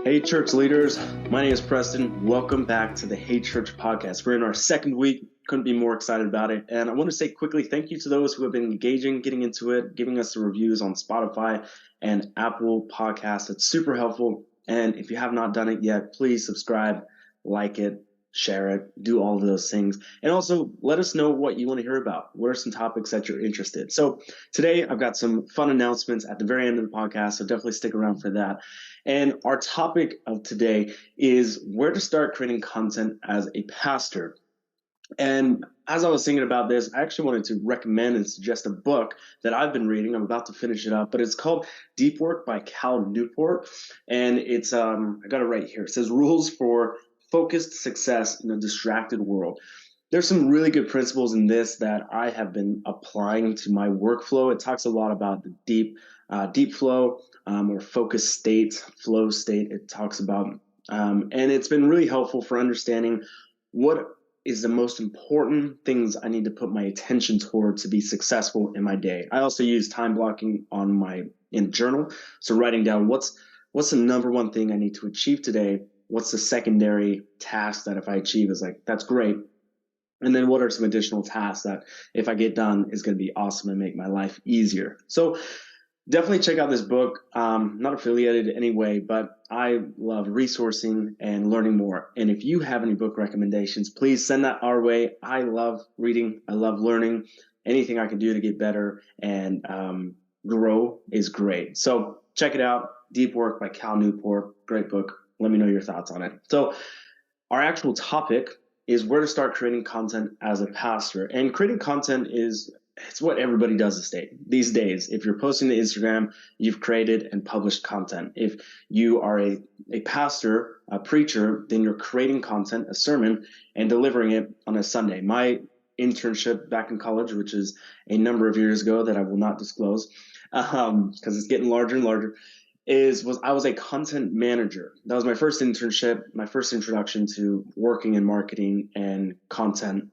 Hey, church leaders. My name is Preston. Welcome back to the Hey Church podcast. We're in our second week. Couldn't be more excited about it. And I want to say quickly thank you to those who have been engaging, getting into it, giving us the reviews on Spotify and Apple Podcasts. It's super helpful. And if you have not done it yet, please subscribe, like it, share it, do all of those things. And also let us know what you want to hear about. What are some topics that you're interested in? So today I've got some fun announcements at the very end of the podcast. So definitely stick around for that. And our topic of today is where to start creating content as a pastor. And as I was thinking about this, I actually wanted to recommend and suggest a book that I've been reading. I'm about to finish it up, but it's called Deep Work by Newport. And it's, I got it right here. It says Rules for Focused Success in a Distracted World. There's some really good principles in this that I have been applying to my workflow. It talks a lot about the deep flow, or focused state, flow state. It talks about, and it's been really helpful for understanding what is the most important things I need to put my attention toward to be successful in my day. I also use time blocking in journal. So writing down what's the number one thing I need to achieve today? What's the secondary task that if I achieve is like, that's great. And then what are some additional tasks that if I get done is going to be awesome and make my life easier? So definitely check out this book. Not affiliated in any way, but I love resourcing and learning more. And if you have any book recommendations, please send that our way. I love reading. I love learning. Anything I can do to get better and grow is great. So check it out. Deep Work by Newport. Great book. Let me know your thoughts on it. So our actual topic is where to start creating content as a pastor. And creating content it's what everybody does these days. If you're posting to Instagram, you've created and published content. If you are a pastor, a preacher, then you're creating content, a sermon, and delivering it on a Sunday. My internship back in college, which is a number of years ago that I will not disclose, because it's getting larger and larger, I was a content manager. That was my first internship, my first introduction to working in marketing and content.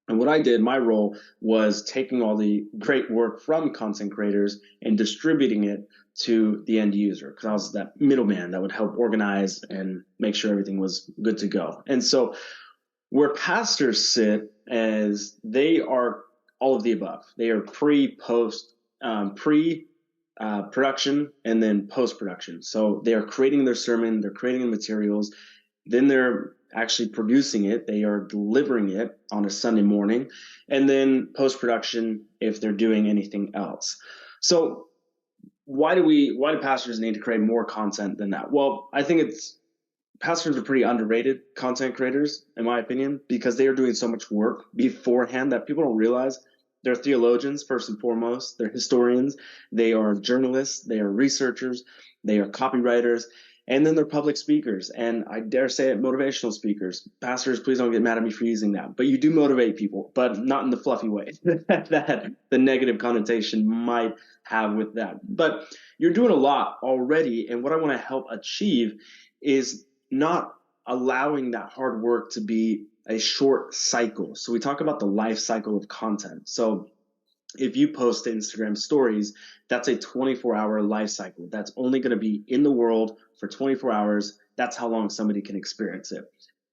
And what I did, my role was taking all the great work from content creators and distributing it to the end user, because I was that middleman that would help organize and make sure everything was good to go. And so where pastors sit as they are all of the above. They are production and then post-production. So they are creating their sermon, they're creating the materials, then they're actually producing it. They are delivering it on a Sunday morning, and then post-production if they're doing anything else. So why do pastors need to create more content than that? Well, I think pastors are pretty underrated content creators, in my opinion, because they are doing so much work beforehand that people don't realize. They're theologians, first and foremost. They're historians. They are journalists. They are researchers. They are copywriters. And then they're public speakers. And I dare say it, motivational speakers. Pastors, please don't get mad at me for using that. But you do motivate people, but not in the fluffy way that the negative connotation might have with that. But you're doing a lot already. And what I want to help achieve is not allowing that hard work to be a short cycle. So we talk about the life cycle of content. So if you post to Instagram stories, that's a 24-hour life cycle. That's only going to be in the world for 24 hours. That's how long somebody can experience it.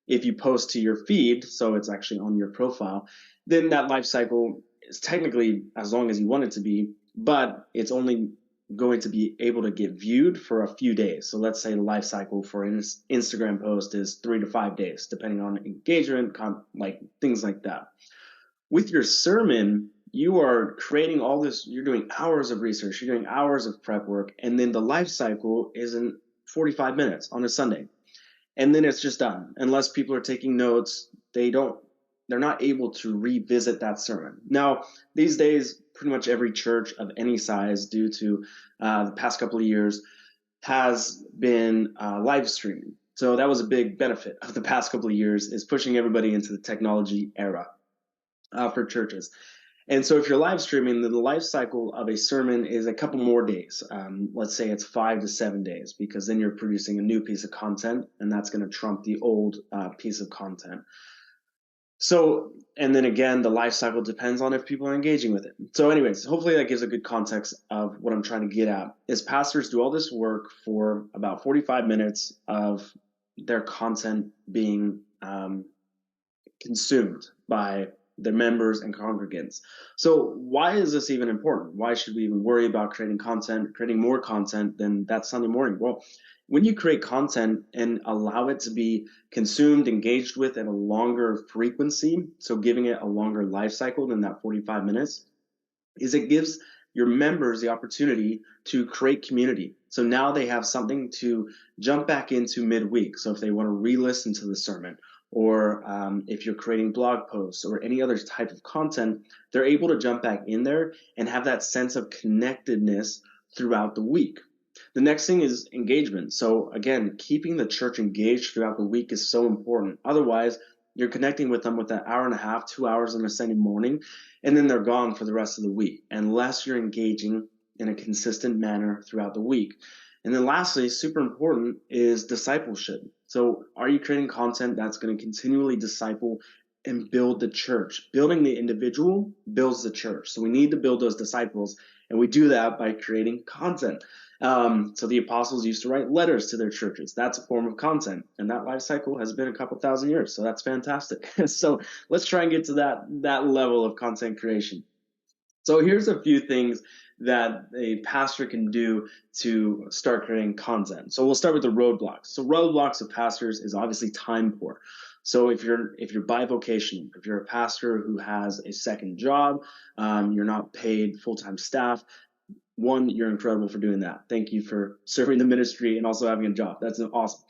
If you post to your feed, so it's actually on your profile, then that life cycle is technically as long as you want it to be, but it's only going to be able to get viewed for a few days. So let's say the life cycle for an Instagram post is 3 to 5 days, depending on engagement, like things like that. With your sermon, you are creating all this, you're doing hours of research, you're doing hours of prep work, and then the life cycle is in 45 minutes on a Sunday. And then it's just done. Unless people are taking notes, they're not able to revisit that sermon. Now, these days, pretty much every church of any size, due to the past couple of years, has been live streaming. So that was a big benefit of the past couple of years, is pushing everybody into the technology era for churches. And so if you're live streaming, then the life cycle of a sermon is a couple more days. Let's say it's 5 to 7 days, because then you're producing a new piece of content, and that's going to trump the old piece of content. So, and then again, the life cycle depends on if people are engaging with it. So anyways, hopefully that gives a good context of what I'm trying to get at. Is pastors do all this work for about 45 minutes of their content being consumed by their members and congregants. So why is this even important? Why should we even worry about creating more content than that Sunday morning? Well, when you create content and allow it to be consumed, engaged with at a longer frequency, so giving it a longer life cycle than that 45 minutes, is it gives your members the opportunity to create community. So now they have something to jump back into midweek. So if they want to re-listen to the sermon, or if you're creating blog posts or any other type of content, they're able to jump back in there and have that sense of connectedness throughout the week. The next thing is engagement. So again, keeping the church engaged throughout the week is so important. Otherwise, you're connecting with them with an hour and a half, 2 hours on a Sunday morning, and then they're gone for the rest of the week, unless you're engaging in a consistent manner throughout the week. And then lastly, super important, is discipleship. So are you creating content that's going to continually disciple and build the church? Building the individual builds the church. So we need to build those disciples, and we do that by creating content. So the apostles used to write letters to their churches. That's a form of content, and that life cycle has been a couple thousand years. So that's fantastic. So let's try and get to that level of content creation. So here's a few things that a pastor can do to start creating content. So we'll start with the roadblocks. So roadblocks of pastors is obviously time poor. So if you're bivocational, if you're a pastor who has a second job, you're not paid full-time staff, one, you're incredible for doing that. Thank you for serving the ministry and also having a job. That's awesome.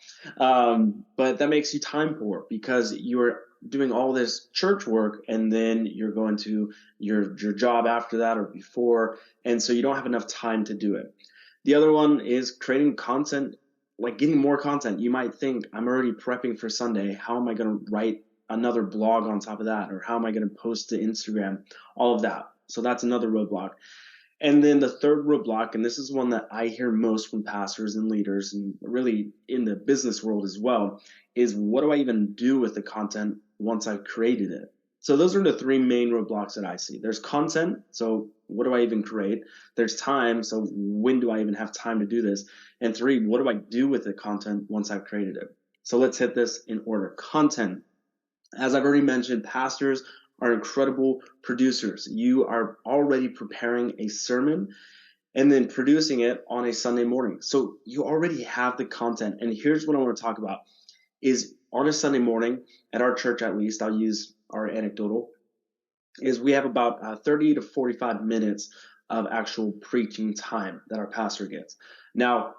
But that makes you time poor because you're doing all this church work and then you're going to your job after that or before. And so you don't have enough time to do it. The other one is creating content, like getting more content. You might think, I'm already prepping for Sunday. How am I going to write another blog on top of that? Or how am I going to post to Instagram? All of that. So that's another roadblock. And then the third roadblock, and this is one that I hear most from pastors and leaders and really in the business world as well, is what do I even do with the content once I've created it? So those are the three main roadblocks that I see. There's content, so what do I even create? There's time, so when do I even have time to do this? And three, what do I do with the content once I've created it? So let's hit this in order. Content. As I've already mentioned, pastors are incredible producers. You are already preparing a sermon and then producing it on a Sunday morning. So you already have the content. And here's what I want to talk about is on a Sunday morning, at our church at least, I'll use our anecdotal, is we have about 30 to 45 minutes of actual preaching time that our pastor gets. Now,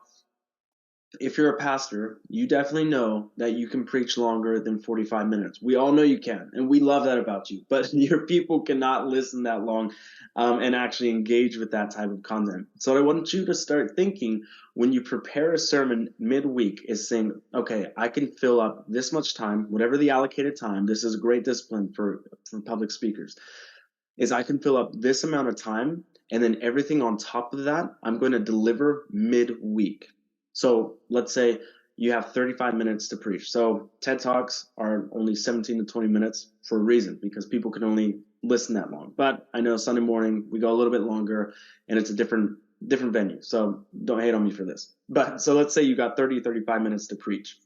if you're a pastor, you definitely know that you can preach longer than 45 minutes. We all know you can, and we love that about you. But your people cannot listen that long and actually engage with that type of content. So I want you to start thinking when you prepare a sermon midweek is saying, okay, I can fill up this much time, whatever the allocated time. This is a great discipline for public speakers, is I can fill up this amount of time, and then everything on top of that, I'm going to deliver midweek. So let's say you have 35 minutes to preach. So TED Talks are only 17 to 20 minutes for a reason, because people can only listen that long. But I know Sunday morning we go a little bit longer and it's a different venue. So don't hate on me for this. But so let's say you got 35 minutes to preach.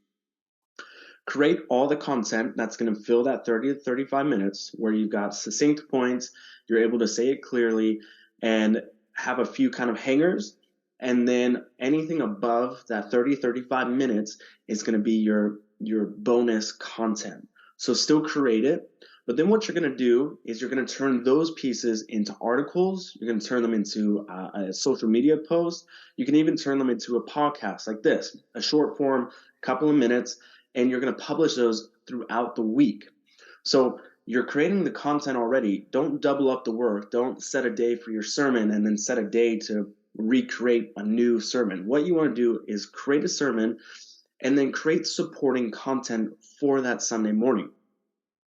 Create all the content that's going to fill that 30 to 35 minutes where you've got succinct points, you're able to say it clearly, and have a few kind of hangers. And then anything above that 35 minutes is going to be your bonus content. So still create it. But then what you're going to do is you're going to turn those pieces into articles. You're going to turn them into a social media post. You can even turn them into a podcast like this, a short form, couple of minutes, and you're going to publish those throughout the week. So you're creating the content already. Don't double up the work. Don't set a day for your sermon and then set a day to recreate a new sermon. What you want to do is create a sermon and then create supporting content for that Sunday morning.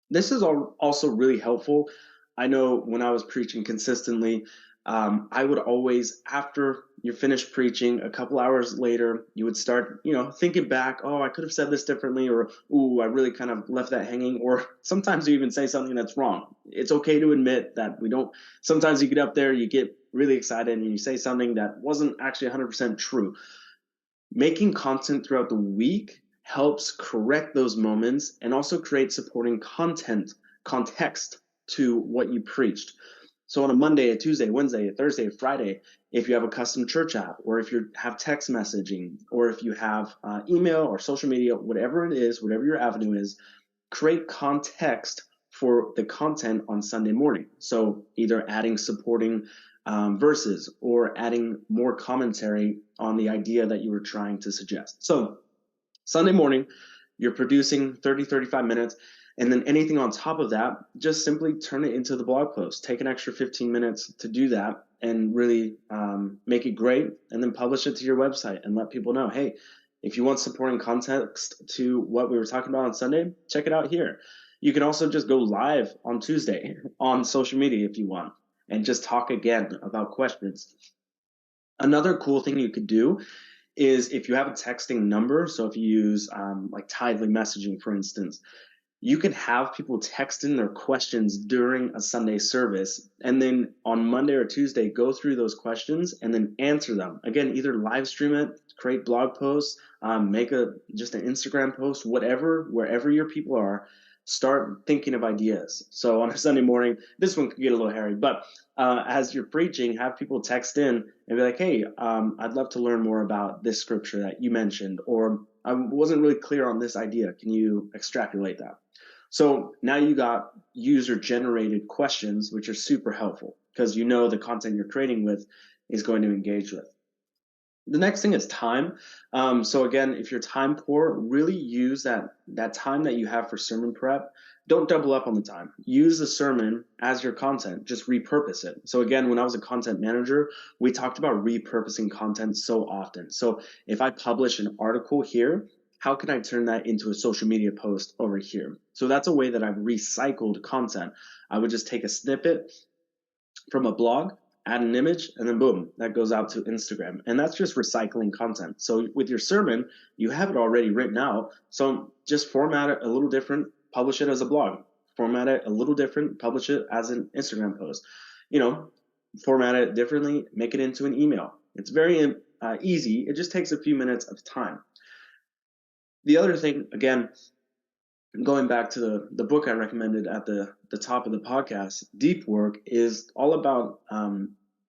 This is also really helpful. I know when I was preaching consistently, I would always, after you're finished preaching, a couple hours later, you would start, thinking back, oh, I could have said this differently, or, ooh, I really kind of left that hanging, or sometimes you even say something that's wrong. It's okay to admit that sometimes you get up there, you get really excited, and you say something that wasn't actually 100% true. Making content throughout the week helps correct those moments and also create supporting context to what you preached. So on a Monday, a Tuesday, Wednesday, a Thursday, a Friday, if you have a custom church app, or if you have text messaging, or if you have email or social media, whatever it is, whatever your avenue is, create context for the content on Sunday morning. So either adding supporting verses or adding more commentary on the idea that you were trying to suggest. So Sunday morning, you're producing 30, 35 minutes, and then anything on top of that, just simply turn it into the blog post. Take an extra 15 minutes to do that and really make it great, and then publish it to your website and let people know, hey, if you want supporting context to what we were talking about on Sunday, check it out here. You can also just go live on Tuesday on social media if you want, and just talk again about questions. Another cool thing you could do is if you have a texting number, so if you use like Tidely messaging, for instance, you can have people text in their questions during a Sunday service, and then on Monday or Tuesday, go through those questions and then answer them. Again, either live stream it, create blog posts, make just an Instagram post, wherever your people are, start thinking of ideas. So on a Sunday morning, this one could get a little hairy, but as you're preaching, have people text in and be like, hey, I'd love to learn more about this scripture that you mentioned, or I wasn't really clear on this idea. Can you extrapolate that? So now you got user-generated questions, which are super helpful because the content you're creating with is going to engage with. The next thing is time. So again, if you're time poor, really use that time that you have for sermon prep. Don't double up on the time. Use the sermon as your content. Just repurpose it. So again, when I was a content manager, we talked about repurposing content so often. So if I publish an article here, how can I turn that into a social media post over here? So that's a way that I've recycled content. I would just take a snippet from a blog, add an image, and then boom, that goes out to Instagram. And that's just recycling content. So with your sermon, you have it already written out. So just format it a little different, publish it as a blog. Format it a little different, publish it as an Instagram post. Format it differently, make it into an email. It's very easy. It just takes a few minutes of time. The other thing, again, going back to the book I recommended at the top of the podcast, Deep Work, is all about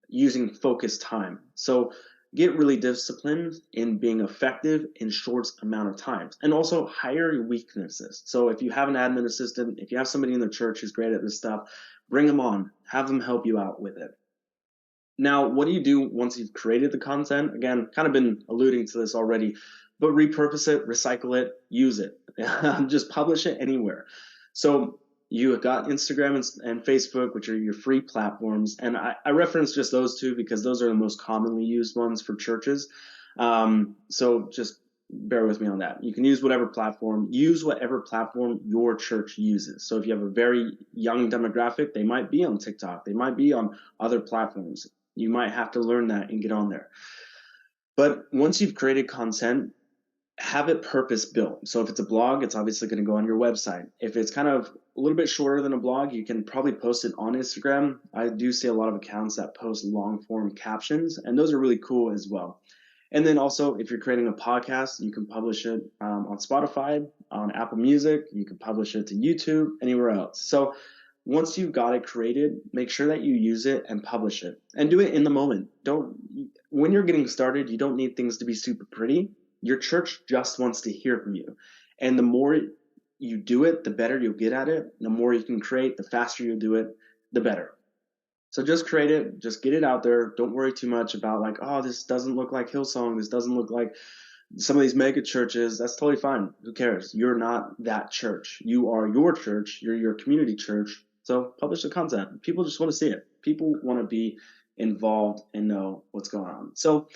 using focused time. So get really disciplined in being effective in short amount of time, and also hire your weaknesses. So if you have an admin assistant, if you have somebody in the church who's great at this stuff, bring them on, have them help you out with it. Now, what do you do once you've created the content? Again, kind of been alluding to this already, but repurpose it, recycle it, use it. Just publish it anywhere. So you have got Instagram and Facebook, which are your free platforms. And I reference just those two because those are the most commonly used ones for churches. So just bear with me on that. You can use whatever platform your church uses. So if you have a very young demographic, they might be on TikTok. They might be on other platforms. You might have to learn that and get on there. But once you've created content, have it purpose built. So if it's a blog, it's obviously going to go on your website. If it's kind of a little bit shorter than a blog, you can probably post it on Instagram. I do see a lot of accounts that post long form captions, and those are really cool as well. And then also, if you're creating a podcast, you can publish it on Spotify, on Apple Music. You can publish it to YouTube, anywhere else. So once you've got it created, make sure that you use it and publish it, and do it in the moment. When you're getting started, you don't need things to be super pretty. Your church just wants to hear from you. And the more you do it, the better you'll get at it. The more you can create, the faster you'll do it, the better. So just create it, just get it out there. Don't worry too much about like, oh, this doesn't look like Hillsong. This doesn't look like some of these mega churches. That's totally fine. Who cares? You're not that church. You are your church. You're your community church. So publish the content. People just want to see it. People want to be involved and know what's going on. So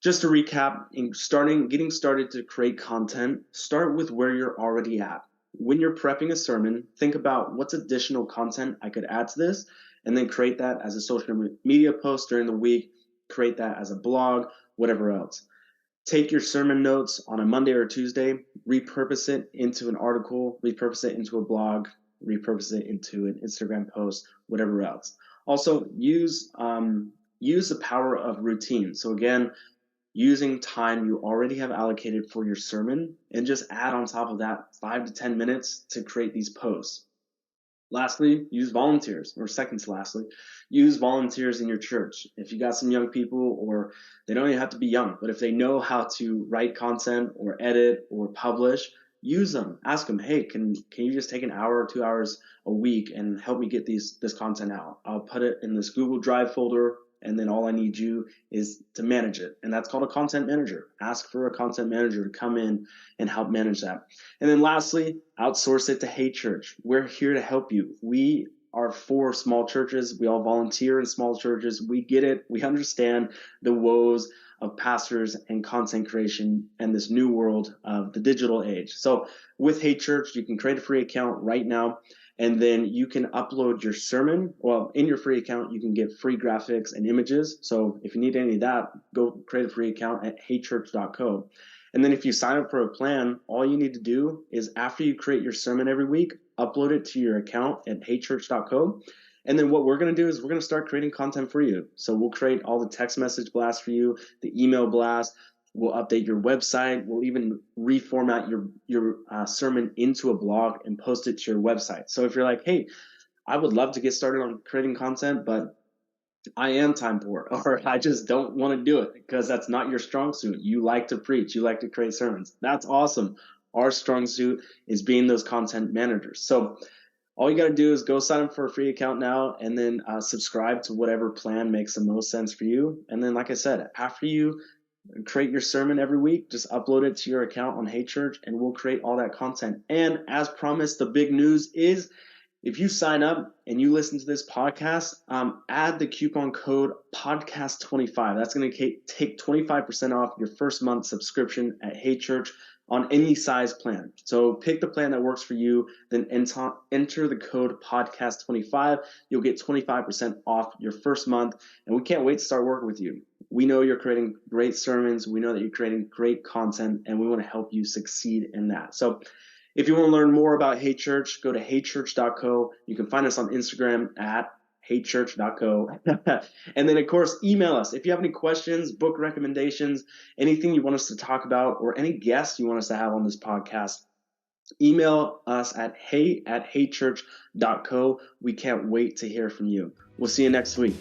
just to recap, getting started to create content, start with where you're already at. when you're prepping a sermon, think about what's additional content I could add to this, and then create that as a social media post during the week, create that as a blog, whatever else. Take your sermon notes on a Monday or Tuesday, repurpose it into an article, repurpose it into a blog, repurpose it into an Instagram post, whatever else. Also, use the power of routine. So again, using time you already have allocated for your sermon, and just add on top of that 5 to 10 minutes to create these posts. Lastly, use volunteers, or second to lastly, use volunteers in your church. If you got some young people, or they don't even have to be young, but if they know how to write content or edit or publish, use them. Ask them, hey, can you just take an hour or 2 hours a week and help me get this content out? I'll put it in this Google Drive folder, and then all I need you is to manage it. And that's called a content manager. Ask for a content manager to come in and help manage that. And then lastly, outsource it to Hey Church. We're here to help you. We are for small churches. We all volunteer in small churches. We get it. We understand the woes of pastors and content creation and this new world of the digital age. So with Hey Church, you can create a free account right now, and then you can upload your sermon. Well, in your free account, you can get free graphics and images. So if you need any of that, go create a free account at heychurch.co. And then if you sign up for a plan, all you need to do is, after you create your sermon every week, upload it to your account at heychurch.co. And then what we're going to do is we're going to start creating content for you. So we'll create all the text message blasts for you, the email blast. We'll update your website. We'll even reformat your sermon into a blog and post it to your website. So if you're like, hey, I would love to get started on creating content, but I am time poor, or I just don't want to do it because that's not your strong suit. You like to preach. You like to create sermons. That's awesome. Our strong suit is being those content managers. So all you got to do is go sign up for a free account now, and then subscribe to whatever plan makes the most sense for you. And then, like I said, after you create your sermon every week, just upload it to your account on Hey Church, and we'll create all that content. And as promised, the big news is, if you sign up and you listen to this podcast, add the coupon code podcast25. That's going to take 25% off your first month subscription at Hey Church on any size plan. So pick the plan that works for you, then enter the code podcast25. You'll get 25% off your first month, and we can't wait to start working with you. We know you're creating great sermons. We know that you're creating great content, and we want to help you succeed in that. So if you want to learn more about Hey Church, go to heychurch.co. You can find us on Instagram at heychurch.co. And then, of course, email us. If you have any questions, book recommendations, anything you want us to talk about, or any guests you want us to have on this podcast, email us at hey@heychurch.co. We can't wait to hear from you. We'll see you next week.